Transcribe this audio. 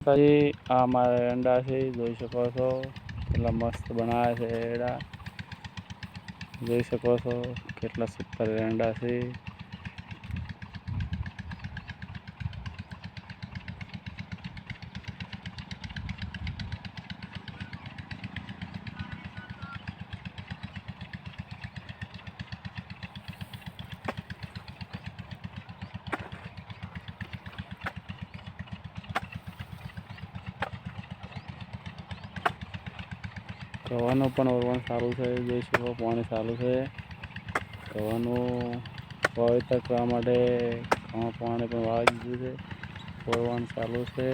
માતાજી, આ મારા એરંડા છે, જોઈ શકો છો કેટલા મસ્ત બનાવ્યા છે એરંડા. જોઈ શકો છો કેટલા સુપર એરંડા છે. કવાનું પણ ઓરવાનું સારું છે, જોઈ શકો પાણી ચાલુ છે. કવાનું વાવેતર કરવા માટે ઘણું પાણી પણ વાવી દીધું છે, ઓરવાનું ચાલુ છે.